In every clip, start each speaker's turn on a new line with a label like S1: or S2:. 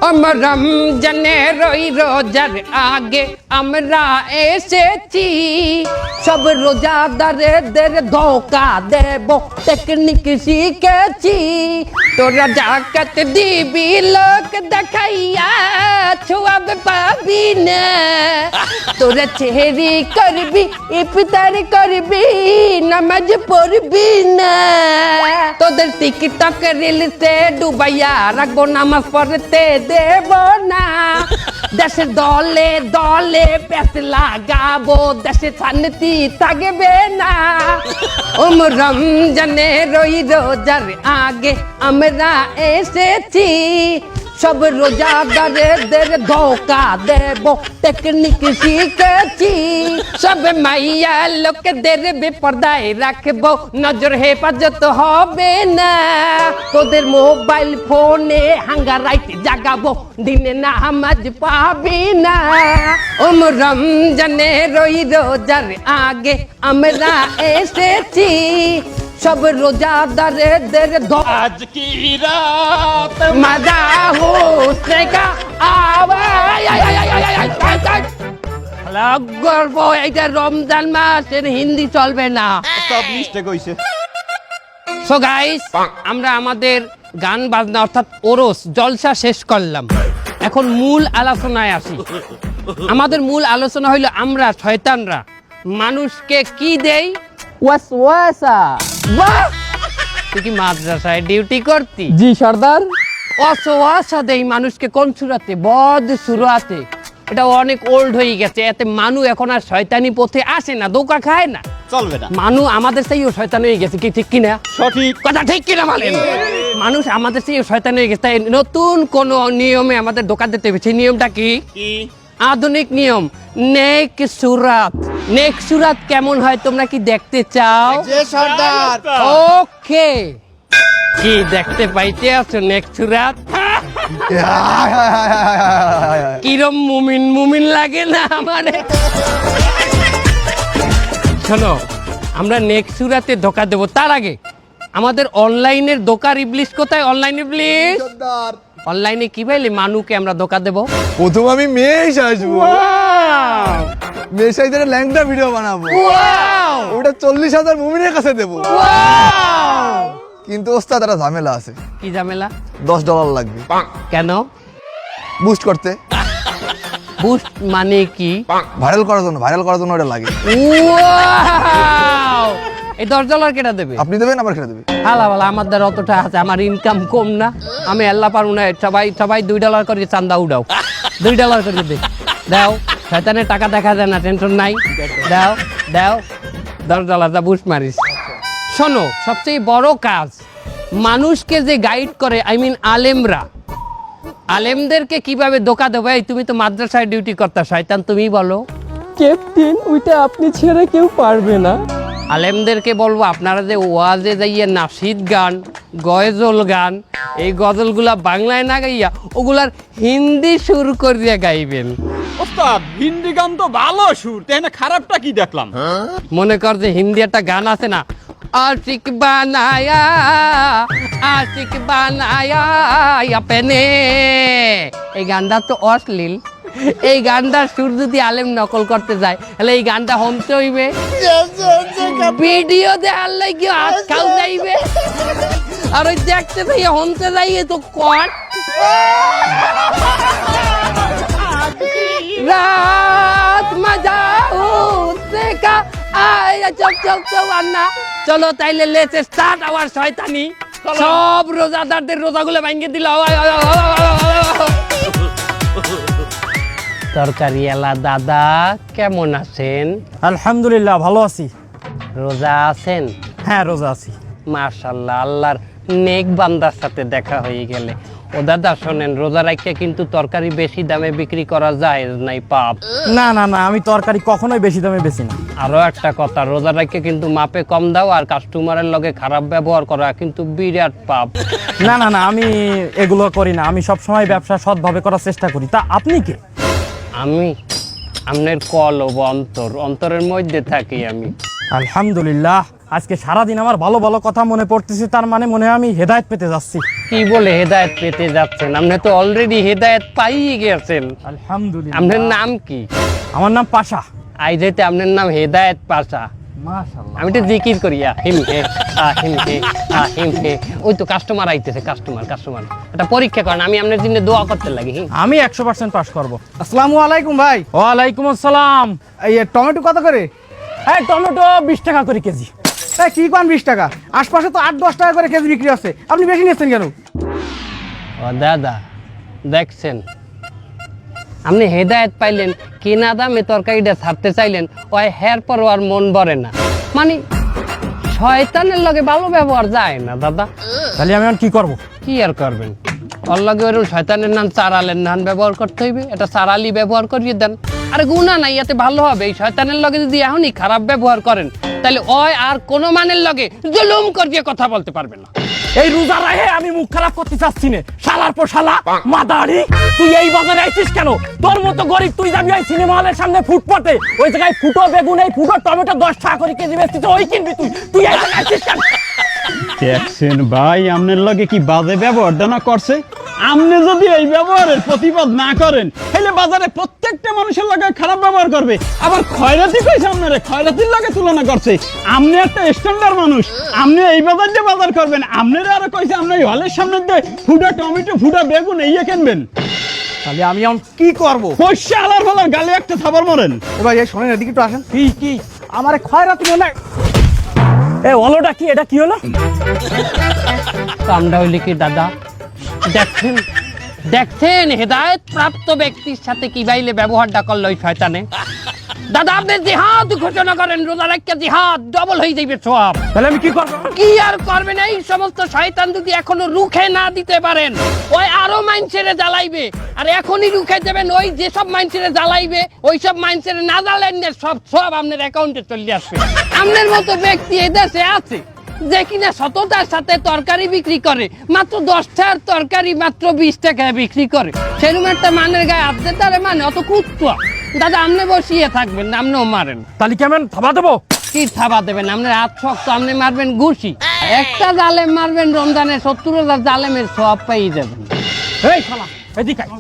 S1: আমার রমজানের ওই রোজার আগে আমরা এসেছি, সব রোজাদারদের ধোকা দেব টেকনিক শিখেছি। তোরা জাকাত দিবি লোক দেখাইয়া ছোয়াব পাবি না, তোরা চেহারি করবি ইফতার করবি নামাজ পড়বি না, তোদের টিকটক রিলসে ডুবাইয়া রাখবো নামাজ পড়তে দেব না। দেশের দলে দলে পেছ লাগাবো, দেশে শান্তি থাকবে না। রমজানের ওই রোজার আগে আমরা এসেছি, সব রোজাদারদের ধোকা দেব টেকনিক শিখেছি। সব মাইয়া লোকদের বেপরদায় রাখবো, নজর হেফাজত হবে না। তোদের মোবাইল ফোনে হাঙ্গা রাইট জাগাবো, দিনে নামাজ পাবি না। রমজানের ওই রোজার আগে আমরা এসেছি, সব রোজাদারদের
S2: আজ কি রাত
S1: মজা হোসেগা গর্ব। এইটা রমজান মাস, এর হিন্দি চলবে না।
S2: সব মিস্টেক হইছে।
S1: সো গাইস, আমরা আমাদের গান বাজনা অর্থাৎ ওরস জলসা শেষ করলাম। এখন মূল আলোচনায় আসি। আমাদের মূল আলোচনা হইলো আমরা শয়তানরা মানুষকে কি দেই?
S3: ওয়াসওয়াসা।
S1: বাহ, তুই কি মাদ্রাসায় ডিউটি করতি?
S3: জি সর্দার।
S1: অসওয়াসা দেই মানুষকে কোন সুরাতে? বদ সুরাতে। এটা অনেক ওল্ড হয়ে গেছে, এতে মানু এখন আর শয়তানি পথে আসে না, ধোঁকা খায় না।
S2: চলবে না।
S1: মানু আমাদের চেয়েও শয়তান হয়ে গেছে, কি ঠিক কিনা?
S2: সঠিক
S1: কথা ঠিক কিনা বলেন? মানুষ আমাদের চেয়েও শয়তান হয়ে গেছে, তাই নতুন কোন নিয়মে আমাদের ধোঁকা দিতে হবে। সেই নিয়মটা কি? আধুনিক নিয়ম, নেক সুরাত। নেক সুরাত কেমন হয় তোমরা কি দেখতে চাও?
S2: যে সর্দার।
S1: ওকে, কি দেখতে পাইতে আছো নেক সুরাত? কিরম মুমিন মুমিন লাগে না আমারে? শোনো, আমরা নেক্সট সুরাতে ধোকা দেবো, তার আগে আমাদের অনলাইনের ধোকার ইবলিশ কোথায়? অনলাইন ইবলিশ অনলাইনে কি পাইলে মানুকে আমরা ধোকা দেবো?
S4: প্রথম আমি মেশ আসবো, মেশ আইতে ল্যাংটা ভিডিও বানাবো, ওটা 40,000 মুমিনের কাছে দেবো। কিন্তু ওস্তাদ একটা ঝামেলা আছে।
S1: কি ঝামেলা?
S4: $10 লাগবে।
S1: কেন?
S4: বুস্ট করতে।
S1: বুস্ট মানে কি?
S4: ভাইরাল করার জন্য ওটা লাগে।
S1: এই $10 কেটা দেবে?
S4: আপনি দেবেন, আবার কেটে দেবে।
S1: হালা বালা, আমার দ্বারা অতটা আছে, আমার ইনকাম কম না, আমি আল্লাহ পারবো না। সবাই $2 করে চান্দা উঠাও, $2 করে দে, দাও। শয়তানের টাকা দেখা যায় না, টেনশন নাই, দাও দাও। $10 দা বুস্ট মারিস। শোনো, সবচেয়ে বড় কাজ মানুষকে যে গাইড করে, আই মিন আলেমরা, আলেমদেরকে কিভাবে ধোকা দেবো? এই তুমি তো মাদ্রাসায় ডিউটি করতা, শয়তান তুমি বলো।
S3: ক্যাপ্টেন, ওইটা আপনি ছেড়ে কেউ পারবে না।
S1: আলেমদেরকে বলবো আপনারা যে ওয়াজে যাইয়া নাশিদ গান, গজল গান, এই গজলগুলা বাংলায় না গাইয়া ওগুলার হিন্দি সুর করিয়া গাইবেন।
S2: ওস্তাদ, হিন্দি গান তো ভালো সুর, তাই না? খারাপটা কি দেখলাম?
S1: মনে কর যে হিন্দি একটা গান আছে না, আশিক বানায়া আশিক বানায়া আপনে, এই গানটা তো অশ্লীল। এই গানটার সুর যদি আলেম নকল করতে যায়, তাহলে এই গানটা হমতে হইবে, ভিডিও দেখার লাগি হাত খাও যাইবে, আর ওই দেখতে যাইয়া হমতে যাইয়ে তো কট রাত মজা উঠতে কা আয় চল চল চল আন্না। চলো তাইলে লেটস স্টার্ট আওয়ার শয়তানি। সব রোজাদারদের রোজাগুলো ভাঙিয়ে দিল। তরকারি এলা দাদা, কেমন আছেন?
S3: আলহামদুলিল্লাহ, ভালো আছি।
S1: রোজা আছেন?
S3: হ্যাঁ, রোজা আছি।
S1: মাশাআল্লাহ, আল্লাহর নেক বান্দার সাথে দেখা হয়ে গেলে। ও দাদা শোনেন, রোজা রাখতে কিন্তু তরকারি বেশি দামে বিক্রি করা যায় নাই, পাপ।
S3: না না না, আমি তরকারি কখনোই বেশি দামে বেচি না।
S1: আরো একটা কথা, রোজা রাখতে কিন্তু মাপে কম দাও, আর কাস্টমারের লগে খারাপ ব্যবহার করা কিন্তু বিরাট পাপ।
S3: না না না, আমি এগুলো করি না। আমি সবসময় ব্যবসা সৎভাবে করার চেষ্টা করি। তা আপনি কে?
S1: আমি আপনার কলব অন্তর, অন্তরের মধ্যে থাকি আমি।
S3: আলহামদুলিল্লাহ, আজকে সারাদিন আমার ভালো ভালো কথা মনে পড়তেছে, তার মানে মনে হয় আমি হেদায়েত পেতে যাচ্ছি।
S1: কি বলে হেদায়েত পেতে যাচ্ছেন? আপনি তো অলরেডি হেদায়েত পাইয়ে গেছেন।
S3: আলহামদুলিল্লাহ।
S1: আপনার নাম কি?
S3: আমার নাম পাশা।
S1: আই যেতে আপনার নাম হেদায়েত পাশা।
S3: মাশাআল্লাহ।
S1: আমি তো জিকির করি আহিম হে আহিম হে আহিম হে। ওই তো কাস্টমার আইতেছে, কাস্টমার এটা পরীক্ষা করেন, আমি আপনার জন্য দোয়া করতে লাগি।
S3: আমি 100% পাস করব।
S4: আসসালামু আলাইকুম ভাই।
S3: ওয়ালাইকুম আসসালাম।
S4: এই টমেটো কত করে?
S3: এই টমেটো 20 টাকা করে কেজি।
S4: এই কি কোন 20 টাকা? আশপাশে তো 8-10 টাকা করে কেজি বিক্রি হচ্ছে, আপনি বেশি নিচ্ছেন কেন?
S1: ও দাদা, দেখছেন আপনি হেদায়েত পাইলেন, কেনা দামে তরকারিটা ছাড়তে চাইলেন, ওই হের পর আর মন ভরে না। মানে শয়তানের লগে ভালো ব্যবহার যায় না দাদা।
S3: তাহলে আমি এখন কি করব?
S1: কি আর করবেন, ওর লগে ওরকম শয়তানের নাম চারালের নাম ব্যবহার করতে হইবে, এটা চারালি ব্যবহার করিয়ে দেন। আরে গুণা নাই, এতে ভালো হবে। এই শয়তানের লগে যদি এখনই খারাপ ব্যবহার করেন, তাহলে ওই আর কোনো মানের লগে জুলুম করিয়ে কথা বলতে পারবে না।
S3: এই রোজা রাহে আমি মুখ খারাপ করতে চাচ্ছি না। শালার পর শালা মাদারি, তুই এই বাজারে আইছিস কেন? তোর মতো গরিব তুই যাবি ওই সিনেমা হলের সামনে ফুটপাতে, ওই জায়গায় ফুটো বেগুন, এই ফুটো টমেটো 10 টাকা করে কেজি বেচতিস, ওই কিনবি তুই। তুই এই জায়গায় আইছিস কেন?
S2: দেখছেন ভাই আপনার লগে কি বাজে ব্যবহার না করছে। আপনি যদি এই ব্যবহারের প্রতিবাদ না করেন, তাহলে বাজারে প্রত্যেকটা মানুষের লগে খারাপ ব্যবহার করবে। আবার খয়রাতি কইছে আপনারে, খয়রাতির লগে তুলনা করছে। আপনি একটা স্ট্যান্ডার্ড মানুষ, আপনি এই বাজার দিয়ে বাজার করবেন। আপনারা আরো কইছে আপনি এই হলের সামনে দিয়ে ফুটা টমেটো ফুটা বেগুন এই কিনবেন।
S4: তাহলে আমি এখন কি করব?
S2: পয়সা আলার ফলার গালে একটা থাবার মরেন।
S4: এ ভাই এই শোনেন, এদিকে একটু আসেন।
S3: কি
S4: আমার খয়রাতি মনে হয়।
S3: এ হলোটা কি? এটা কি হলো?
S1: কামটা হইলে কি দাদা? দেখছেন হেদায়েত প্রাপ্ত ব্যক্তির সাথে কি বাইলে ব্যবহারটা করলো ওই শয়তানে। দাদা আপনি জিহাদ ঘোষণা করেন, রোজার একটা জিহাদ ডবল হয়ে যাবে সব।
S3: তাহলে আমি কি করব?
S1: কি আর করবেন? এই সমস্ত শয়তান যদি এখনো রুখে না দিতে পারেন, ওই আরো মাইন্ডসেটে জ্বালাইবে। আর এখনই রুখে দেবেন, ওই যেসব মাইন্ডসেটে জ্বালাইবে, ওই সব মাইন্ডসেটে না জ্বালেন না, সব আপনার অ্যাকাউন্টে চলে আসবে। আপনার মতো ব্যক্তি এই দেশে আছে যে কিনা সততার সাথে তরকারি বিক্রি করে, মাত্র 10 টাকার তরকারি মাত্র 20 টাকায় বিক্রি করে। সেরকম একটা মানের গায়ে হাত দিতে পারে, মানে অত কুত্তা। দাদা আপনি বসিয়ে থাকবেন না, আপনিও মারেন।
S3: তাহলে কেমন থাবা দেবো?
S1: কি থাবা দেবেন? আপনার হাত শক্ত, আপনি মারবেন ঘুষি। একটা জালেম মারবেন রমজানে 70,000 জালেমের সব পেয়ে যাবেন।
S3: এই শালা এদিকে আয়।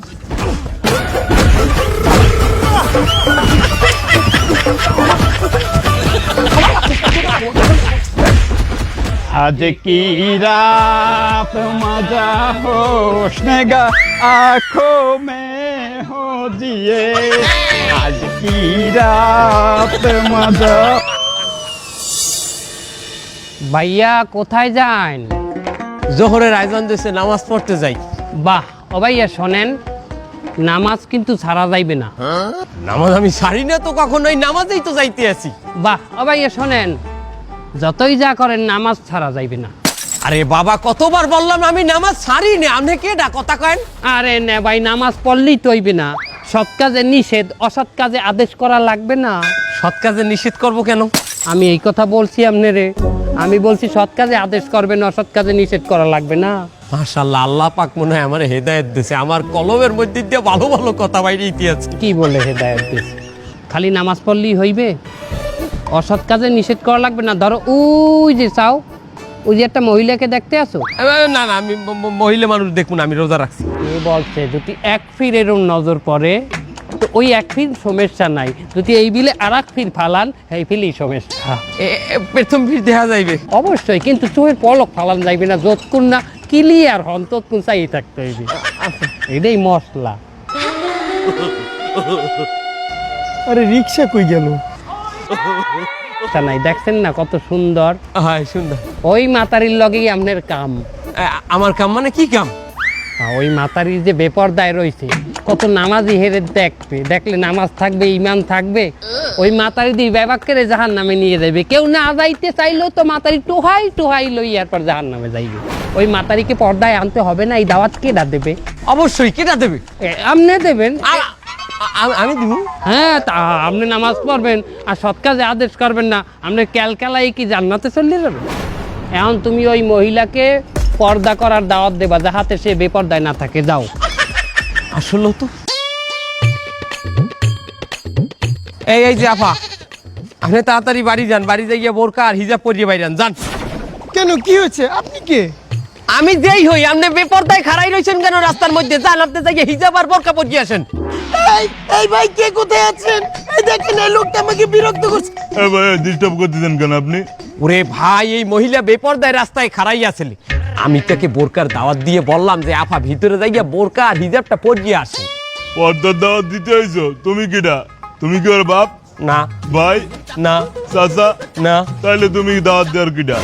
S2: आज की रात मजा होशनेगा आंखों में हो जिए आज की रात मजा।
S1: ভাইয়া কোথায় যান?
S5: জোহরের আয়োজন দিয়েছে, নামাজ পড়তে যাই।
S1: বাহ, ও ভাইয়া শোনেন, নামাজ কিন্তু ছাড়া যাইবে না।
S5: নামাজ আমি ছাড়ি না তো, কখনোই নামাজেই তো যাইতে আছি।
S1: বাহ, ও ভাইয়া শোনেন, যতই যা করেন নামাজ ছাড়া যাইবে না।
S5: আরে বাবা, কতবার বললাম আমি নামাজ ছাড়ি না, আপনি কেডা কথা কেন?
S1: আরে না ভাই, নামাজ পড়লেই তো হইবে না। সৎ কাজে নিষেধ, অসৎ কাজে আদেশ করা লাগবে না।
S5: সৎ কাজে নিষেধ করব কেন?
S1: আমি এই কথা বলছি আপনারে, আমি বলছি সৎ কাজে আদেশ করবেন, অসৎ কাজে নিষেধ করা লাগবে না।
S5: মাশাআল্লাহ, আল্লাহ পাক মনে হয় আমার হেদায়েত দিয়েছে। আমার কলমের মধ্যে দিয়ে ভালো ভালো কথা বাইরে ইতিহাস।
S1: কি বলে হেদায়েত দিয়েছে? খালি নামাজ পড়লেই হইবে? অসৎ কাজে নিষেধ করা লাগবে না। ধরো ওই যে চাও, ওই যে একটা মহিলাকে দেখতে আসো,
S5: না না, আমি মহিলা মানুষ দেখুন, আমি রোজা রাখছি।
S1: এ বলছে যদি এক ফির এরম নজর পড়ে তো ওই এক ফির সমস্যা নাই, যদি এই বিলে আর এক ফির ফালান এই ফিলই সমস্যা।
S5: প্রথম ফির দেখা যাইবে
S1: অবশ্যই, কিন্তু চোখের পলক ফালান যাইবে না, যতক্ষণ না ক্লিয়ার হন ততক্ষণ চাই থাকতে হইবে। এটাই মশলা।
S4: আরে রিক্সা কই গেল?
S1: তা নাই, দেখছেন না কত সুন্দর?
S5: হ্যাঁ সুন্দর।
S1: ওই মাতারির লগেই আপনার কাম।
S5: আমার কাম মানে কি কাম?
S1: ওই মাতারির যে বেপরদায় রয়েছে, কত নামাজি হেরে দেখবে, দেখলে নামাজ থাকবে, ইমান থাকবে, ওই মাতারি দিয়ে ব্যবাকের জাহান নামে নিয়ে যাবে। কেউ না যাইতে চাইলেও তো মাতারি টোহাই টোহাই লই এরপর জাহান নামে যাইবে। ওই মাতারিকে পর্দায় আনতে হবে না? এই দাওয়াত কেডা দেবে?
S5: অবশ্যই, কেটা দেবে?
S1: আপনি দেবেন।
S5: আমি দিব।
S1: হ্যাঁ, তা আপনি নামাজ পড়বেন আর সৎ কাজে আদেশ করবেন না, আপনি ক্যালকালাই কি জান্নাতে চলে যাবেন? এখন তুমি ওই মহিলাকে পর্দা করার দাওয়াত দেবা, যাহাতে সে বেপর্দায় না থাকে। যাও।
S5: আসলে তো এই যে আপা, আপনি তাড়াতাড়ি বাড়ি যান, বাড়ি যাইয়া বোরকা আর হিজাব পরিয়ে বাইরে যান।
S6: কেন কি হয়েছে? আপনি কে?
S5: আমি যেই হই, আপনি বেপরদায় খাড়াই রইছেন কেন রাস্তার মধ্যে? যান, আপনি যাইয়া হিজাব আর বোরকা পরিয়ে আসেন।
S6: এই ভাই কে কোথায় আছেন? এই দেখেন এই লোকটা আমাকে বিরক্ত করছে।
S7: ভাই ডিস্টার্ব করতেছেন কেন আপনি?
S5: ওরে ভাই, এই মহিলা বেপরদায় রাস্তায় খাড়াই আছিল। আমি তাকে বোরকার দাওয়াত দিয়ে বললাম যে আফা ভিতরে যাইয়া বোরকা আর হিজাবটা পরিয়ে আসেন।
S7: পর্দার দাওয়াত দিতে হইছো? তুমি কিটা? তুমি কি ওর বাপ,
S5: না
S7: ভাই,
S5: না
S7: চাচা?
S5: না।
S7: তাইলে তুমি দাওয়াত দেওয়ার কিটা?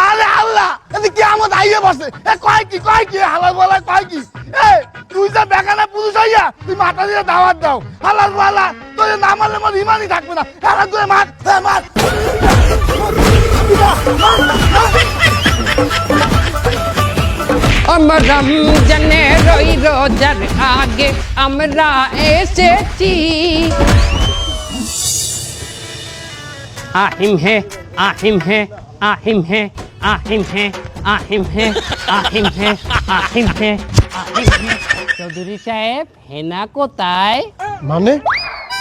S6: আরে আল্লাহ, এদিকে কি আমার আইয়ে বসে? এ কয় কি হালাল বলা কয় কি? এ তুই যা বেগানা পুরুষ হইয়া তুই মাথা দিয়ে দাওয়াত দাও। হালাল বলা তুই না মারলে মোর ইমানই থাকবে না। হালাল তুই মার, মার।
S1: আমার রমজানে রই রোজার আগে আমরা এসেছি। আহিম হে আহিম হে আহিম হে আহিম হে আহিম হে আহিম হে আহিম হে আহিম হে। চৌধুরী সাহেব, হেনা কোথায়?
S6: মানে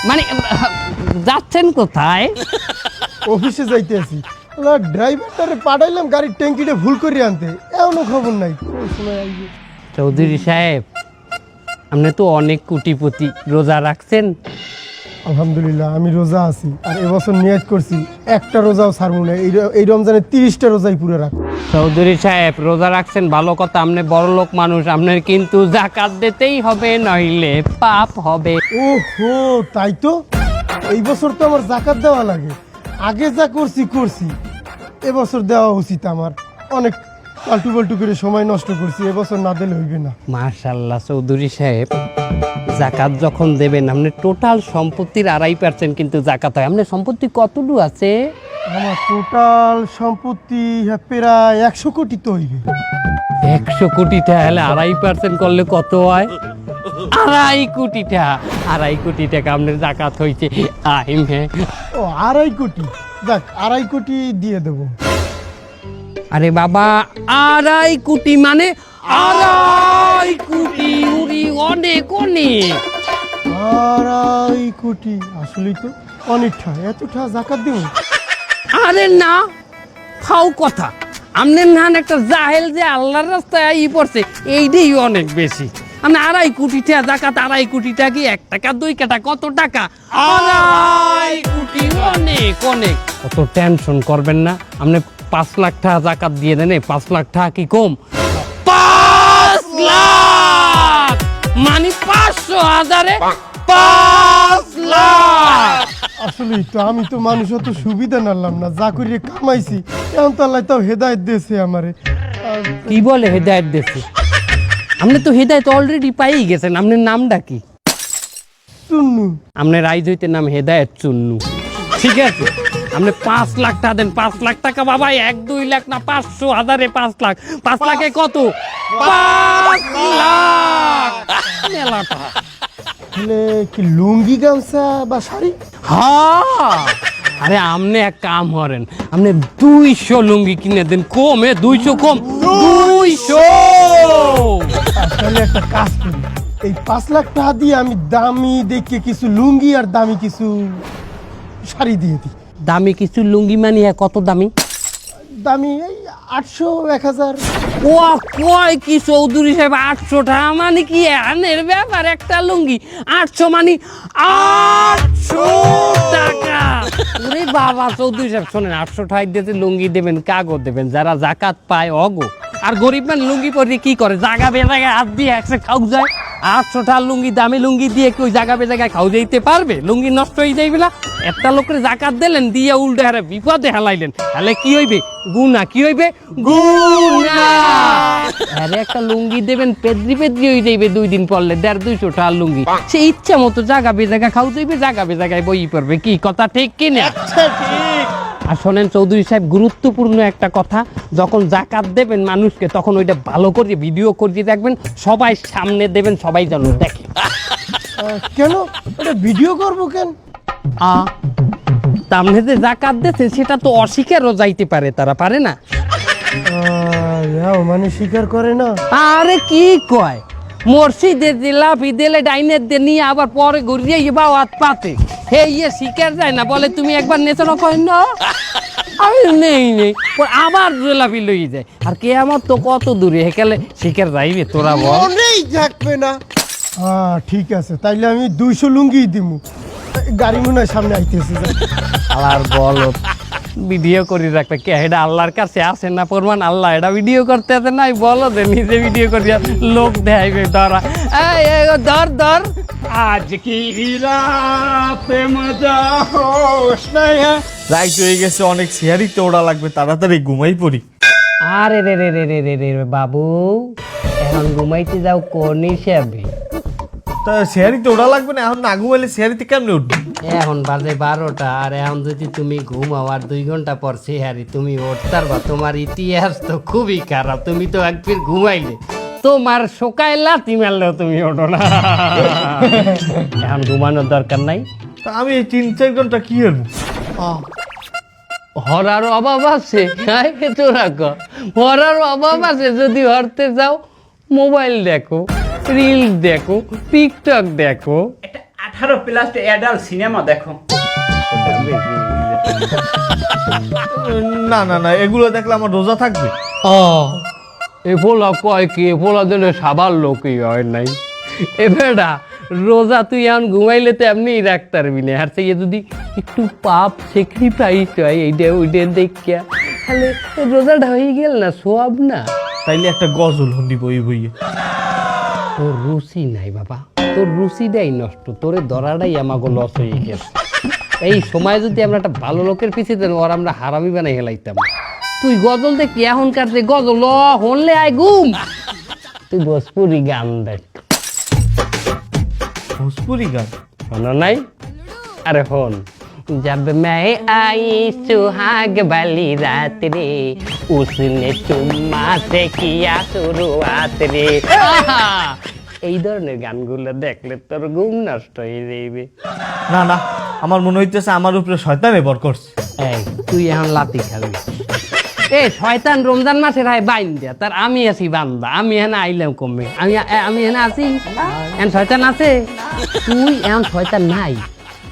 S1: মানে যাচ্ছেন কোথায়?
S6: অফিসে যাইতে আছি। ড্রাইভারটারে পাঠাইলাম গাড়ির ট্যাঙ্কিটা ভুল করে আনতে, এমনও খবর নাই। কোন সময় আইবে?
S1: চৌধুরী সাহেব, আপনি তো অনেক কোটিপতি, রোজা রাখছেন?
S6: আলহামদুলিল্লাহ আমি রোজা আছি, আর এবছর নিয়ত করছি একটা রোজাও ছাড়বো না। এই রমজানে 30টা রোজাই পুরো রাখবো।
S1: চৌধুরী সাহেব, রোজা রাখছেন ভালো কথা, আপনি বড় লোক মানুষ, আপনার কিন্তু জাকাত দিতেই হবে, নইলে পাপ হবে।
S6: ওহো, তাই তো। এই বছর তো আমার জাকাত দেওয়া লাগে। আগে যা করছি এবছর দেওয়া উচিত আমার। অনেক পাল্টু পাল্টু করে সময় নষ্ট করছি, এবছর না দিলে হইবে না।
S1: মাশাআল্লাহ চৌধুরী সাহেব, জাকাত যখন দেবেন আপনি টোটাল সম্পত্তির 2.5% কিন্তু জাকাত হয়। আপনার সম্পত্তি কতটুকু আছে?
S6: আমার টোটাল সম্পত্তি প্রায় 100 কোটি তো হইবে।
S1: 100 কোটি টাকা হলে 2.5% করলে কত হয়? 2.5 কোটি টাকা। 2.5 কোটি টাকা আপনার জাকাত হয়েছে। আহিম হে।
S6: ও 2.5 কোটি, যাক 2.5 কোটি দিয়ে দেবো।
S1: আরে বাবা, 2.5 কোটি মানে 2.5 কোটি, উরি অনেক অনেক।
S6: 2.5 কোটি আসলেই তো অনেকটা। এতটা জাকাত দেবো?
S1: আরে না, ফাও কথা। আপনার নান একটা জাহেল যে আল্লাহর রাস্তায় পড়ছে, এইটাই অনেক বেশি। আপনি 2.5 কোটি টাকা জাকাত, 2.5 কোটি টাকা কি 1 টাকা 2 টাকা কত টাকা? 2.5 কোটি অনেক অনেক। কত টেনশন করবেন না, আপনি 5 লাখ টাকা জাকাত দিয়ে দেন। 5 লাখ টাকা কি কম? 5 লাখ মানে 500 হাজারে 5 লাখ।
S6: আসলেই তো আমি তো মানুষ অত সুবিধা নালাম না, যা করিয়ে কামাইছি এখন তো আল্লাহ তাও হেদায়েত দিয়েছে আমারে।
S1: কি বলে হেদায়েত দিয়েছে? আপনি তো হেদায়েত অলরেডি পাই গেছেন। আপনার নামটা কি?
S6: চুন্নু।
S1: আপনার রাইজ হইতে নাম হেদায়েত চুন্নু, ঠিক আছে? আপনি 5 লাখ টাকা দেন। 5 লাখ টাকা বাবা, 1-2 লাখ না, 500 হাজারে 5 লাখ। 5 লাখে কত? 5 লাখ। মেলা টাকা।
S6: তাহলে কি লুঙ্গি গামছা বা শাড়ি?
S1: হ্যাঁ, আরে আপনি এক কাম করেন, আপনি 200 লুঙ্গি কিনে দেন। কমে 200 কম 200।
S6: তাহলে একটা কাজ করি, এই 5 লাখ টাকা দিয়ে আমি দামি দেখে কিছু লুঙ্গি আর দামি কিছু শাড়ি দিয়ে দিই।
S1: দামি কিছু লুঙ্গি মানে কত দামি?
S6: দামি এই 800 1000।
S1: ও কয় কি চৌধুরী সাহেব, 800 টাকা মানে কি আনের ব্যাপার? একটা লুঙ্গি 800 মানে 800 টাকা। ওরে বাবা চৌধুরী সাহেব, শোনেন, 800 টাকা দিতে লুঙ্গি দেবেন, কাগজ দেবেন, যারা জাকাত পায় অগো। আর গরিব মান লুঙ্গি পরে কি করে? জাগা বেজাগায় হাত দিয়ে একসাথে খাও যায়। 800 টাকা লুঙ্গি, দামি লুঙ্গি দিয়ে কি ওই জাগা বেজাগায় খাও যাইতে পারবে? লুঙ্গি নষ্ট হয়ে যাইবে না? একটা লোকের জাকাত দিলেন, দিয়ে উল্টে হারে বিপদে হেলাইলেন, তাহলে কি হইবে? গুনাহ। কি হইবে? গুনাহ। আরে একটা লুঙ্গি দেবেন, পেদ্রি পেদ্রি হয়ে যাইবে 2 দিন পরলে। 150-200 টাকা লুঙ্গি, সে ইচ্ছা মতো জাগা বেজাগা খাও যাইবে, জাগা বেজাগায় বই পড়বে। কি কথা ঠিক কিনা? আর শোনেন চৌধুরী সাহেব, গুরুত্বপূর্ণ একটা কথা, যখন জাকাত দেবেন মানুষকে, তখন ওইটা ভালো করে ভিডিও করে রাখবেন, সবাই সামনে দেবেন, সবাই যেন দেখে।
S6: কেন ওটা ভিডিও করব কেন?
S1: সামনে যে জাকাত দিচ্ছে সেটা তো অস্বীকারও যাইতে পারে, তারা পারে না।
S6: মানে স্বীকার করে না?
S1: আরে কি কয়, মসজিদের যে লাফি দিলে ডাইনের দিয়ে নিয়ে আবার পরে ঘুরিয়ে বা হাত পাতে হে ইয়ে শিকার যায় না বলে তুমি একবার নেচানো করেন না আমি নেই পর আবার লাফি লই যায় আর কে আমার তো কত দূরে হেকালে শিকার যাইবে তোরা বল
S8: হ্যাঁ ঠিক আছে তাইলে আমি 200 লুঙ্গি দিমু গাড়ি মনে হয় সামনে আইতেছে
S1: আর বল ভিডিও করি রাখবে কে এটা আল্লাহর কাছে আসে না প্রমাণ আল্লাহ এটা ভিডিও করতে আছে নাই বলো যে নিজে ভিডিও করিয়া লোক দেখাইবে ধরা এই ধর
S2: আজ কি রাতে মজা হোশ নাই হ্যাঁ
S4: রাইট হয়ে গেছে অনেক শেয়ারিতে ওড়া লাগবে তাড়াতাড়ি ঘুমাই পড়ি
S1: আরে রে রে রে রে রে রে বাবু এখন ঘুমাইতে যাও কোন হিসাবে
S4: তা শেয়ারিতে ওড়া লাগবে না এখন না ঘুমাইলে শেয়ারিতে কেমনে উঠবে
S1: এখন বাজে 12টা আর এখন যদি তুমি ঘুমাও আর 2 ঘন্টা পর সেহারি তুমি উঠতার বা তোমার ইতিহাস তো খুবই খারাপ তুমি তো একবার ঘুমাইলে তোমার সকালে লাথি মারলেও তুমি ওঠো না এখন ঘুমানোর দরকার নাই
S4: তা আমি এই 3-4 ঘন্টা কি করবো
S1: হরার অভাব আছে তোরা হরার অভাব আছে যদি হরতে যাও মোবাইল দেখো রিল দেখো টিকটক দেখো
S2: 18+ অ্যাডাল্ট সিনেমা দেখো
S4: না না না এগুলো দেখলে আমার রোজা থাকবে
S1: এ ফোলা কয় কি এ ফোলা দিলে সাবার লোকই হয় নাই এ বেটা রোজা তুই এখন ঘুমাইলে তো এমনি রাখতে পারবি না আর সেই যদি একটু পাপ স্যাক্রিফাইস হয় এইটা ওইটা দেখিয়া তাহলে রোজাটা হয়ে গেল না সোয়াব না
S4: তাইলে একটা গজল দিব এই বইয়ে
S1: তোর রুচি নাই বাবা তোর রুচিটাই নষ্ট তোরে ধরাটাই আমাকে লস হয়ে গেছে এই সময় যদি আমরা একটা ভালো লোকের পিছিয়ে দেন ওর আমরা হারামি বানাই হেলাইতাম তুই গজল দেখি এখনকার যে গজল হনলে আয় ঘুম তুই ভোজপুরি গান দেখ
S4: ভোজপুরি গান
S1: শোনো নাই अरे फोन जब मैं आई सुहाग वाली रात रे उसने चुम्मा से किया शुरुआत रे এই ধরনের গানগুলো দেখলে তোর ঘুম নষ্ট হয়ে যাইবে
S4: না না আমার মনে হইতেছে আমার উপরে শয়তানে ভর করছে
S1: এই তুই এখন লাতি খাবি এ শয়তান রমজান মাসে রায় বাইন দিয়া তার আমি আছি বান্দা আমি এখানে আইলাম কমে আমি এখানে আছি এখন শয়তান আছে তুই এখন শয়তান নাই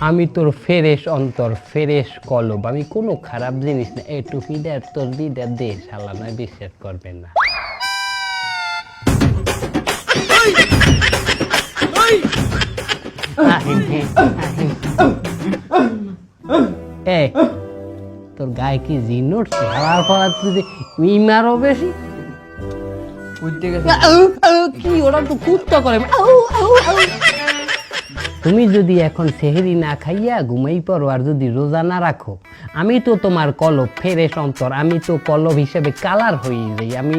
S1: আমি তোর ফেরেশ অন্তর ফেরেশ কলব আমি কোনো খারাপ জিনিস না এই টুপিটা তোর দিদা দে শালা নয় বিশ্বাস করবে না তোর গায়ে কি জিন উঠছে হাওয়ার ফলা তুই মারো বেশি কি ওরা তো কুত্তা করে তুমি যদি এখন সেহরি না খাইয়া ঘুমাই পড়ো আর যদি রোজা না রাখো আমি তো তোমার কলব ফেরেশ অন্তর আমি তো কলব হিসেবে কালার হয়ে যাই আমি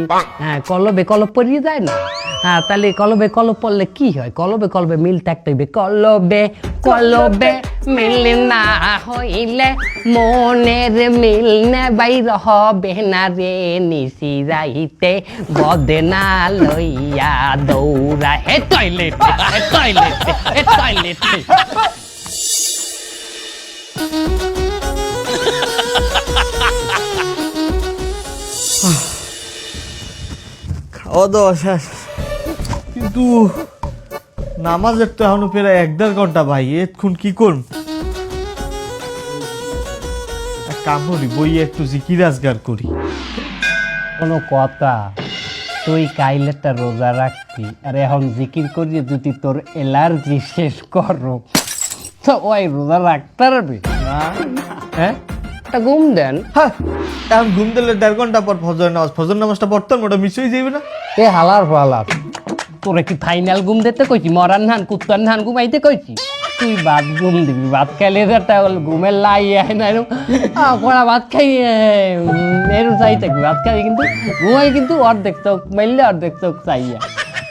S1: কলবে কলব পরিয়ে যায় না হ্যাঁ তাহলে কলবে কলব পড়লে কি হয় কলবে কলবে মিল থাকতে হবে কলবে কলবে মিল না হইলে মনের মিল নে বাইর হবে না রে নিশি যাইতে বদনা লইয়া দৌড়া হে টয়লেটে হে টয়লেটে হে টয়লেটে
S4: খাওয়া দাওয়া শেষ কিন্তু নামাজের তো এখনো প্রায় 1.5 ঘন্টা ভাই এতক্ষণ কি করব এক কাম করি বইয়ে একটু জিকির আজগার করি
S1: কোনো কথা তুই কাইলেটা রোজা রাখবি আর এখন জিকির করিয়ে যদি তোর অ্যালার্জি শেষ করো তো ওই রোজা রাখতে পারবি হ্যাঁ একটা ঘুম দেন
S4: হ্যাঁ এখন ঘুম দিলে 1.5 ঘন্টা পর ফজর নামাজটা পড়তাম ওটা মিস হয়ে যাবে না
S1: এ হালার ফালার তোরে কি ফাইনাল ঘুম দিতে কইছি মরান ধান কুত্তার ধান ঘুমাইতে কইছি তুই ভাত ঘুম দিবি ভাত খাইলে একটা ঘুমের লাই আয় না এরকম কড়া ভাত খাই এরকম চাই থাকবি ভাত খাই কিন্তু ঘুমাই কিন্তু অর্ধেক চোখ মারলে অর্ধেক চোখ চাইয়া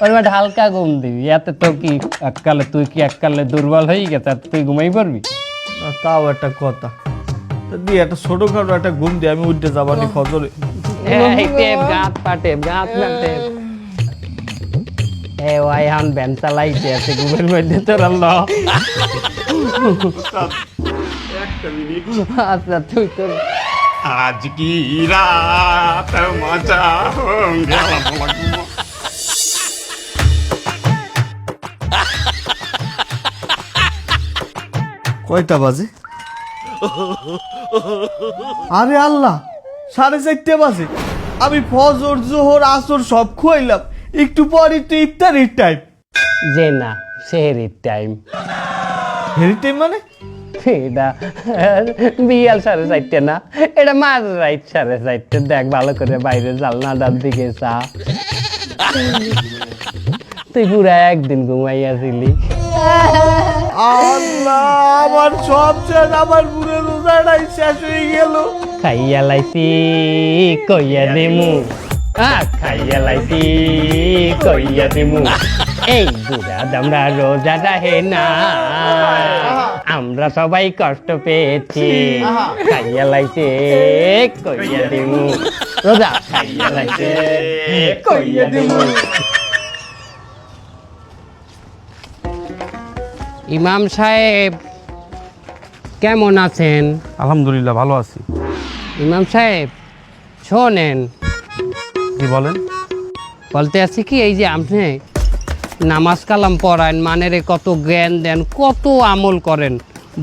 S1: ওর বাট হালকা ঘুম দিবি এতে তো কি এককালে তুই কি এককালে দুর্বল হয়ে গেছে তুই ঘুমাই পারবি
S4: তাও একটা কথা দিয়ে একটা ছোটখাটো একটা ঘুম দিয়ে আমি উঠতে যাবানি ফজরে
S1: গাত পাটে গাত পাটে এ ওই এখন ভ্যান চালাইছে আছে ঘুমের মধ্যে তোর আচ্ছা তুই তোর
S2: আজ কি রাত মজা হোঙ্গে
S4: কয়টা বাজে? আরে আল্লাহ, 4:30 বাজে। আমি ফজর জোহর আসর সব খুয়াইলাম, একটু পরই তো ইফতারির টাইম।
S1: যে না, সেহেরির টাইম।
S4: হেরি টাইম মানে?
S1: এটা বিয়াল 4:30 না, এটা মাঝ রাইট 4:30। দেখ ভালো করে বাইরে জালনাটার দিকে চা। তুই পুরা একদিন ঘুমাইয়াছিলি।
S4: আল্লাহ, আমার সব শেষ, আমার পুরো রোজাটাই শেষ হয়ে গেল।
S1: খাইয়া লাইছি কইয়া দেমু, খাইয়া লাইছি কইয়া দেমু। এই বুড়া দামরা রোজাটা হে না, আমরা সবাই কষ্ট পেয়েছি। খাইয়া লাইছে কইয়া দেমু, রোজা খাইয়া লাইছে কইয়া দেমু। ইমাম সাহেব কেমন আছেন?
S3: আলহামদুলিল্লাহ ভালো আছি।
S1: ইমাম সাহেব শোনেন,
S3: কি বলেন?
S1: বলতে আছি কি, এই যে আপনি নামাজ কালাম পড়ান, মানেরে কত জ্ঞান দেন, কত আমল করেন,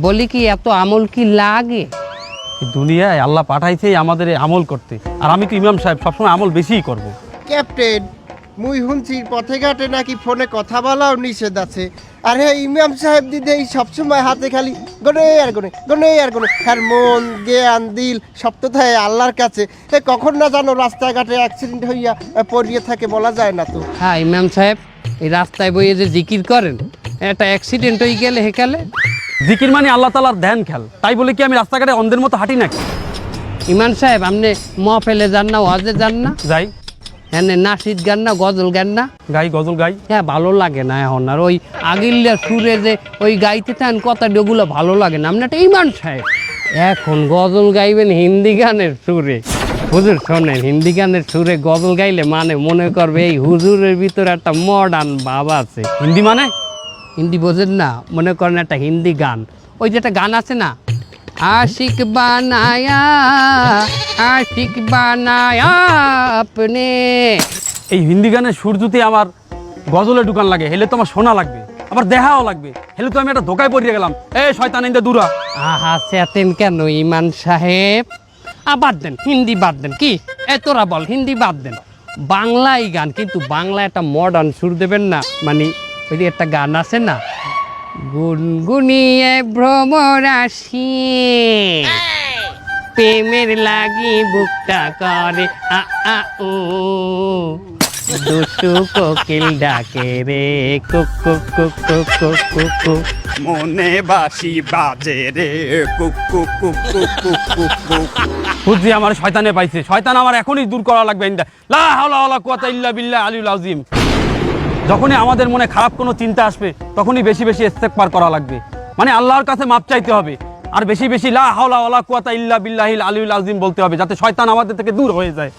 S1: বলি কি এত আমল কি লাগে?
S3: দুনিয়ায় আল্লাহ পাঠাইছে আমাদের আমল করতে, আর আমি তো ইমাম সাহেব, সবসময় আমল বেশিই করব।
S8: ক্যাপ্টেন, মুই শুনছি পথে ঘাটে নাকি ফোনে কথা বলাও নিষেধ আছে। আর হ্যাঁ, ইমাম সাহেব দিদি সবসময় হাতে খালি গনে আর গনে, গনে আর গনে। আর মন জ্ঞান দিল সব তো থাকে আল্লাহর কাছে। কখন না জানো রাস্তাঘাটে অ্যাক্সিডেন্ট হইয়া পড়িয়ে থাকে, বলা যায় না তো।
S1: হ্যাঁ ইমাম সাহেব, এই রাস্তায় বইয়ে যে জিকির করেন, একটা অ্যাক্সিডেন্ট হয়ে গেলে হেকালে।
S3: জিকির মানে আল্লাহ তাআলার ধ্যান খেল, তাই বলে কি আমি রাস্তাঘাটে অন্ধের মতো হাঁটি নাকি?
S1: ইমাম সাহেব, আপনি মহফেলে যান না, ওয়াজে যান না?
S3: যাই।
S1: হ্যাঁ, নাসিদ গান না, গজল গান না?
S3: গাই, গজল গাই।
S1: হ্যাঁ, ভালো লাগে না এখন আর ওই আগিল্লা সুরে যে ওই গাইতে চান কথা, ওগুলো ভালো লাগে না। আপনি একটা ইমাম সাহেব, এখন গজল গাইবেন হিন্দি গানের সুরে। হুজুর শোনেন, হিন্দি গানের সুরে গজল গাইলে মানে মনে করবে এই হুজুরের ভিতরে একটা মডার্ন ভাব আছে।
S3: হিন্দি মানে?
S1: হিন্দি বোঝেন না? মনে করেন একটা হিন্দি গান, ওই যে একটা গান আছে না, আশিক বানায়া, আশিক বানায়া আপনে।
S3: এই হিন্দি গানের সুর যদি আমার গজলে ঢুকান লাগে, হেলে তো আমার শোনা লাগবে, আবার দেখাও লাগবে, হেলে তো আমি একটা ধোকায় পড়িয়ে গেলাম। এই শয়তান ইন্দা দূরা।
S1: আহা, চেতেন কেন ইমান সাহেব? বাদ দেন, হিন্দি বাদ দেন। কি তোরা বল, হিন্দি বাদ দেন, বাংলাই গান, কিন্তু বাংলা একটা মডার্ন সুর দেবেন না। মানে ওই যে একটা গান আছে না, গুনগুনিয়ে ভ্রমরাশি, প্রেমের লাগি বুকটা করে আ আ উ, দুষ্টু কোকিল ডাকে রে cook cook cook cook cook cook cook.
S2: মনে বাসি বাজে রে cook cook cook cook cook cook cook.
S3: বুঝছি আমার শয়তানে পাইছে, শয়তান আমার এখনই দূর করা লাগবে। ইন্দা লা হাওলা ওয়ালা কুওয়াতা ইল্লা বিল্লাহ আলিউল আযীম। যখনই আমাদের মনে খারাপ কোনো চিন্তা আসবে, তখনই বেশি বেশি ইস্তেগফার করা লাগবে, মানে আল্লাহর কাছে মাপ চাইতে হবে, আর বেশি বেশি লা হাওলা ওয়ালা কুওয়াতা ইল্লা বিল্লাহিল আলিউল আযীম বলতে হবে, যাতে শয়তান আমাদের থেকে দূর হয়ে যায়।